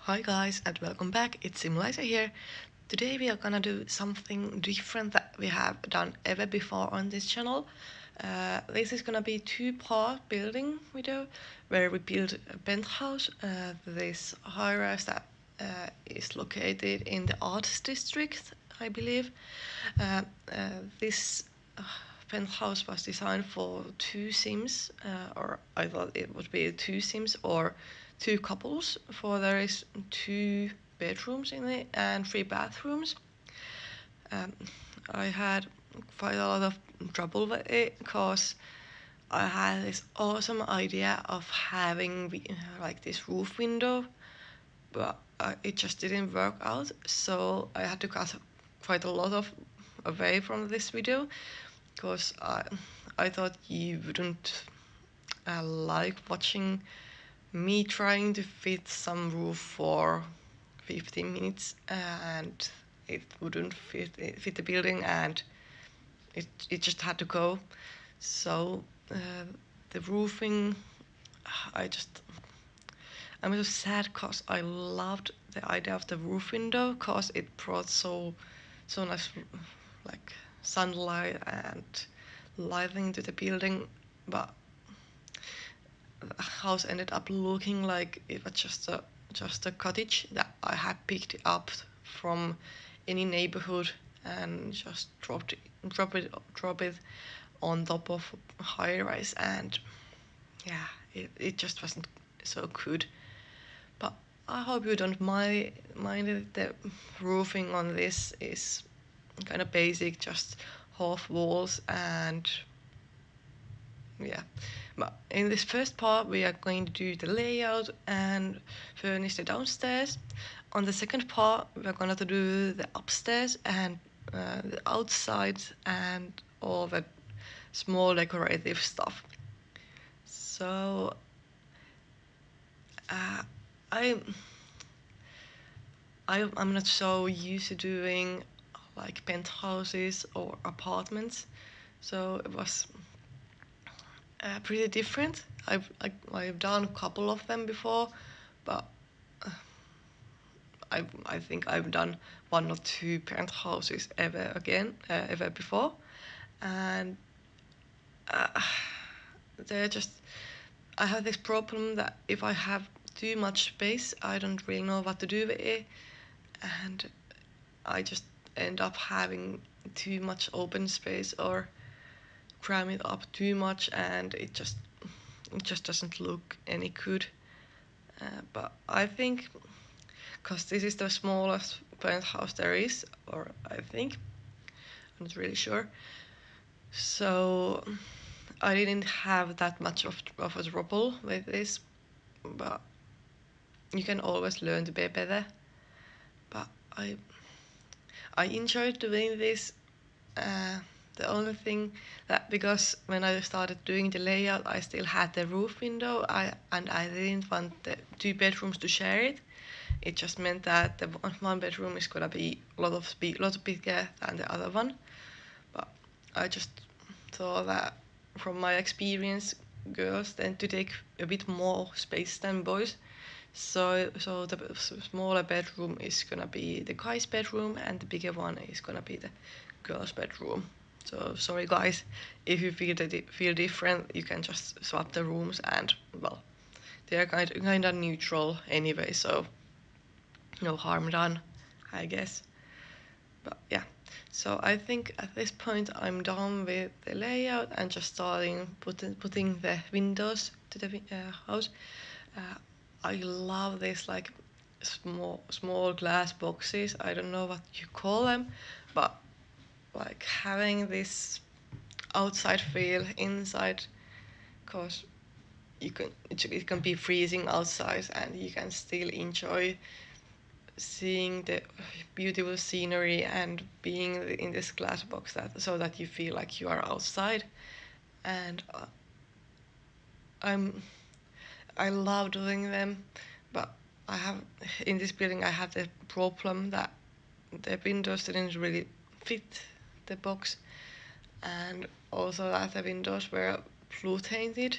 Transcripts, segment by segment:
Hi guys and welcome back, it's SimLiza here. Today we are gonna do something different that we have done ever before on this channel. This is gonna be two-part building video where we build a penthouse, this high-rise that is located in the arts district, I believe. This penthouse was designed for two sims, or I thought it would be two sims or two couples, for there is two bedrooms in it and three bathrooms. Um, I had quite a lot of trouble with it because I had this awesome idea of having like this roof window, but it just didn't work out. So I had to cut quite a lot of away from this video because I thought you wouldn't like watching me trying to fit some roof for 15 minutes and it wouldn't fit the building, and it just had to go. So the roofing, I just I'm so sad because I loved the idea of the roof window because it brought so nice like sunlight and lighting to the building, but the house ended up looking like it was just a cottage that I had picked up from any neighborhood and just drop it on top of a high rise, and yeah, it just wasn't so good. But I hope you don't mind it. The roofing on this is kind of basic, just half walls, and yeah. But in this first part we are going to do the layout and furnish the downstairs. On the second part we're going to do the upstairs and the outside and all the small decorative stuff. So uh, I I'm not so used to doing like penthouses or apartments, so it was pretty different. I've done a couple of them before, but I think I've done one or two penthouses ever before, and uh, they're just I have this problem that if I have too much space, I don't really know what to do with it, and I just end up having too much open space or cram it up too much, and it just doesn't look any good. But I think because this is the smallest penthouse there is, or I think, I'm not really sure. So I didn't have that much of a trouble with this, but you can always learn to be better. But I enjoyed doing this. Uh, the only thing that, because when I started doing the layout, I still had the roof window, and I didn't want the two bedrooms to share it. It just meant that the one bedroom is gonna be a lot bigger than the other one. But I just thought that from my experience, girls tend to take a bit more space than boys. So the smaller bedroom is gonna be the guy's bedroom, and the bigger one is gonna be the girl's bedroom. So sorry guys, if you feel different, you can just swap the rooms, and well, they are kind of neutral anyway, so no harm done, I guess. But yeah, so I think at this point I'm done with the layout and just starting putting the windows to the house. Uh, I love this like small glass boxes. I don't know what you call them, but like having this outside feel inside, cause it can be freezing outside and you can still enjoy seeing the beautiful scenery and being in this glass box, so that you feel like you are outside. And I'm I love doing them, but I have in this building I have the problem that the windows didn't really fit the box, and also that the windows were blue tainted.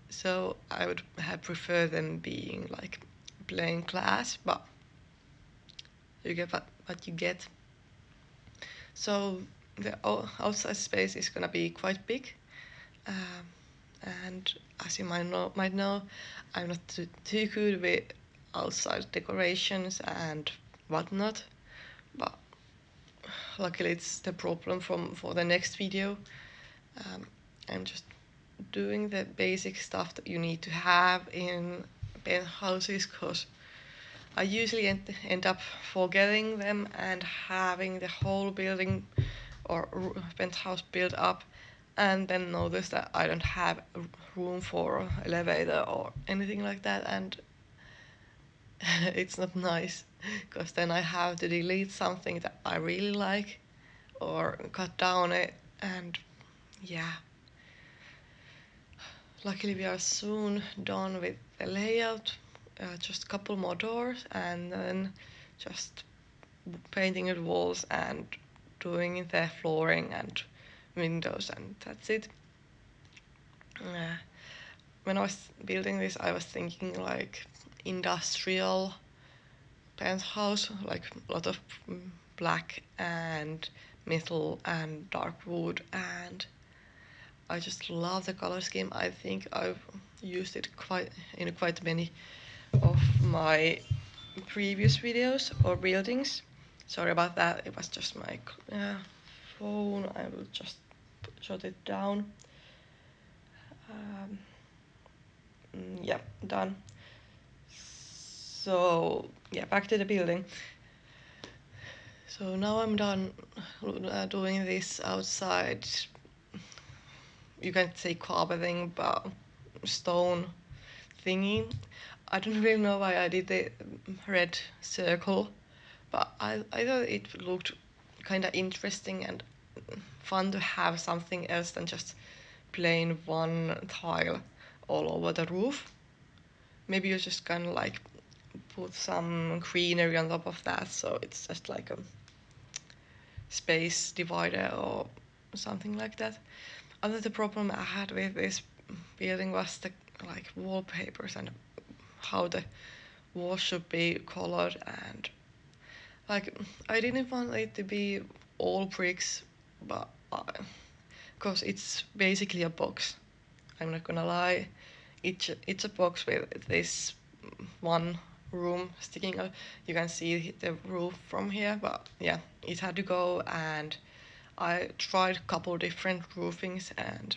So I would have preferred them being like plain glass, but you get what you get. So the outside space is gonna be quite big, and as you might know, I'm not too good with outside decorations and whatnot, but luckily it's the problem for the next video. I'm just doing the basic stuff that you need to have in penthouses, because I usually end up forgetting them and having the whole building or penthouse built up, and then notice that I don't have room for elevator or anything like that, and it's not nice, because then I have to delete something that I really like or cut down it, and yeah. Luckily we are soon done with the layout, just a couple more doors and then just painting the walls and doing the flooring and windows, and that's it. When I was building this, I was thinking like industrial penthouse, like a lot of black and metal and dark wood, and I just love the color scheme. I think I've used it in quite many of my previous videos or buildings. Sorry about that, it was just my phone. I will just shut it down. Yeah, done. So yeah, back to the building. So now I'm done doing this outside. You can say carpeting, but stone thingy. I don't really know why I did the red circle, but I thought it looked kind of interesting and fun to have something else than just plain one tile all over the roof. Maybe you just kind of like put some greenery on top of that, so it's just like a space divider or something like that. Another problem I had with this building was the like wallpapers and how the walls should be colored, and like I didn't want it to be all bricks, but because it's basically a box. I'm not gonna lie, it's a box with this one room sticking out. You can see the roof from here, but yeah, it had to go, and I tried a couple different roofings and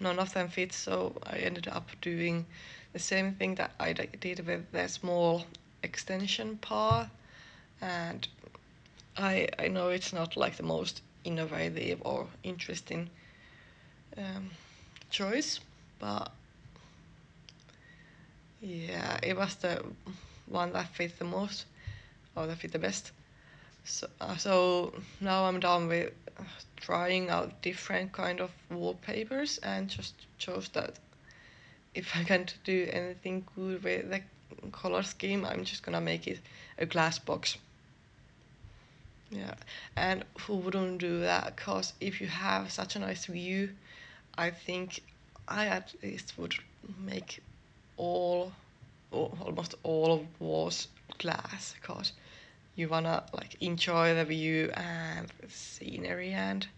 none of them fit, so I ended up doing the same thing that I did with the small extension part, and I know it's not like the most innovative or interesting choice, but yeah, it was the one that fit the most or that fit the best. So now I'm done with trying out different kind of wallpapers and just chose that if I can't do anything good with the color scheme, I'm just gonna make it a glass box. Yeah, and who wouldn't do that? Because if you have such a nice view, I think I at least would make almost all of walls glass, because you wanna like enjoy the view and the scenery and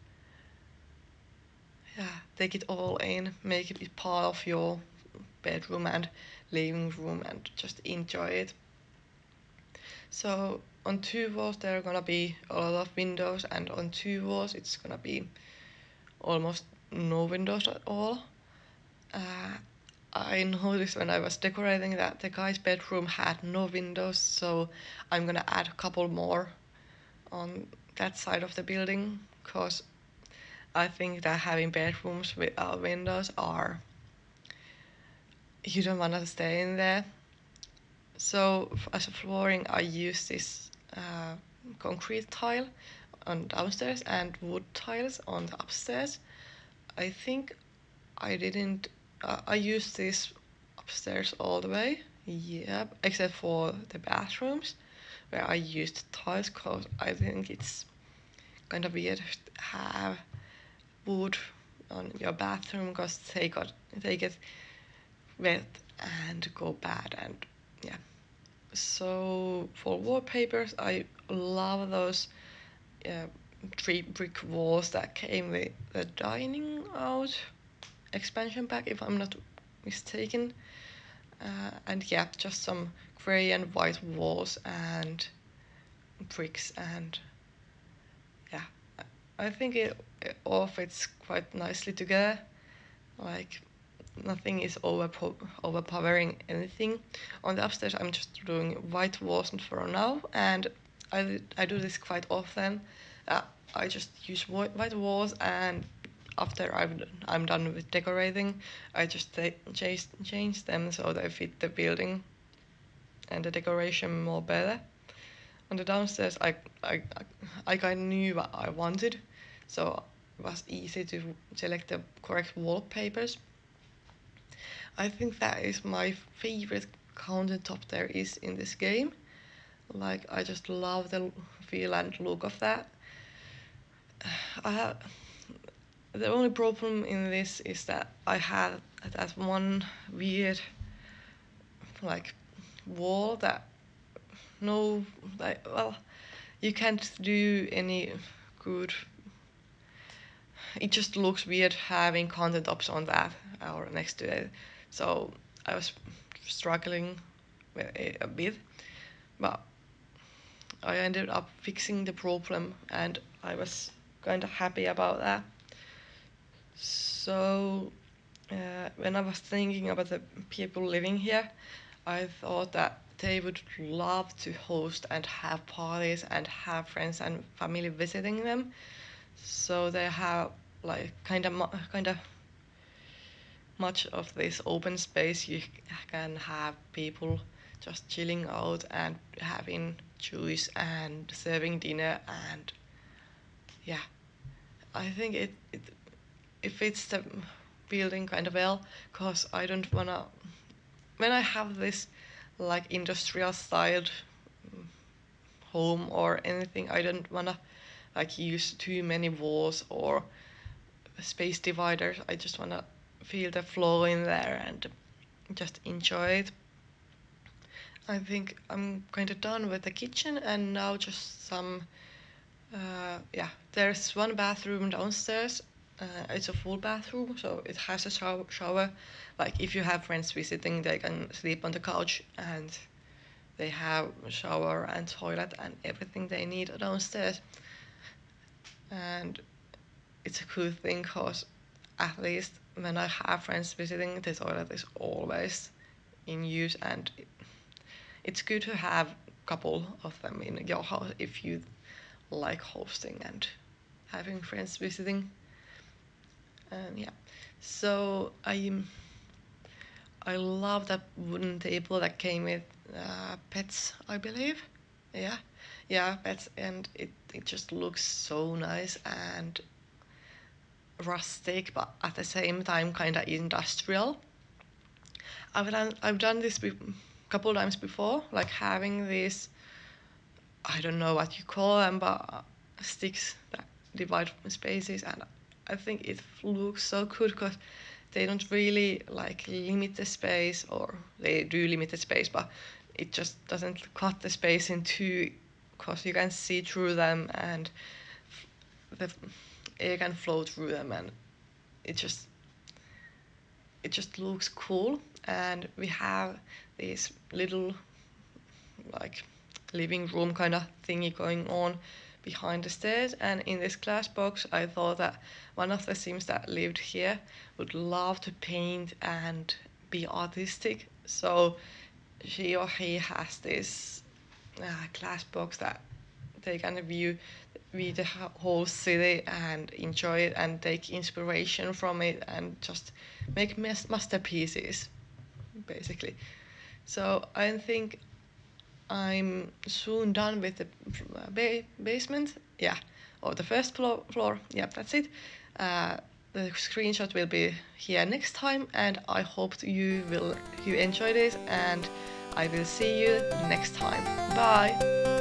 yeah, take it all in, make it part of your bedroom and living room and just enjoy it. So on two walls there are gonna be a lot of windows, and on two walls it's gonna be almost no windows at all. I noticed when I was decorating that the guy's bedroom had no windows, so I'm gonna add a couple more on that side of the building, because I think that having bedrooms without windows are, you don't want to stay in there. So as a flooring, I use this concrete tile on downstairs and wood tiles on the upstairs. I think I didn't. I used this upstairs all the way. Yeah, except for the bathrooms, where I used tiles, because I think it's kind of weird to have wood on your bathroom, because they get wet and go bad, and yeah. So for wallpapers, I love those three brick walls that came with the dining out expansion pack, if I'm not mistaken. And yeah, just some grey and white walls and bricks, and yeah, I think it all fits quite nicely together. Like nothing is overpowering anything. On the upstairs, I'm just doing white walls for now, and I do this quite often. I just use white walls, and after I'm done with decorating, I just change them so they fit the building and the decoration more better. On the downstairs, I kind of knew what I wanted, so it was easy to select the correct wallpapers. I think that is my favorite countertop there is in this game. Like, I just love the feel and look of that. I have the only problem in this is that I had that one weird like wall that no like well you can't do any good. It just looks weird having countertops on that or next to it. So I was struggling with it a bit, but I ended up fixing the problem, and I was kind of happy about that. So when I was thinking about the people living here, I thought that they would love to host and have parties and have friends and family visiting them. So they have like kind of much of this open space. You can have people just chilling out and having juice and serving dinner, and yeah, I think it fits the building kind of well, because I don't wanna when I have this like industrial styled home or anything, I don't wanna like use too many walls or space dividers. I just wanna feel the flow in there and just enjoy it. I think I'm kind of done with the kitchen, and now just some yeah, there's one bathroom downstairs. It's a full bathroom, so it has a shower. Like if you have friends visiting, they can sleep on the couch, and they have a shower and toilet and everything they need downstairs. And it's a cool thing, because at least when I have friends visiting, the toilet is always in use, and it's good to have a couple of them in your house if you like hosting and having friends visiting. And yeah, so I love that wooden table that came with pets, I believe. Yeah, yeah, pets, and it just looks so nice and rustic, but at the same time kind of industrial. I've done this a couple times before, like having these, I don't know what you call them, but sticks that divide spaces, and I think it looks so good because they don't really like limit the space, or they do limit the space, but it just doesn't cut the space in two, because you can see through them, and the air can flow through them, and it just it just looks cool. And we have this little like living room kind of thingy going on behind the stairs, and in this glass box I thought that one of the Sims that lived here would love to paint and be artistic, so she or he has this glass box that they can view the whole city and enjoy it and take inspiration from it and just make masterpieces basically. So I think I'm soon done with the basement. Yeah, or the first floor. Yeah, that's it. The screenshot will be here next time, and I hope you enjoy this, and I will see you next time. Bye.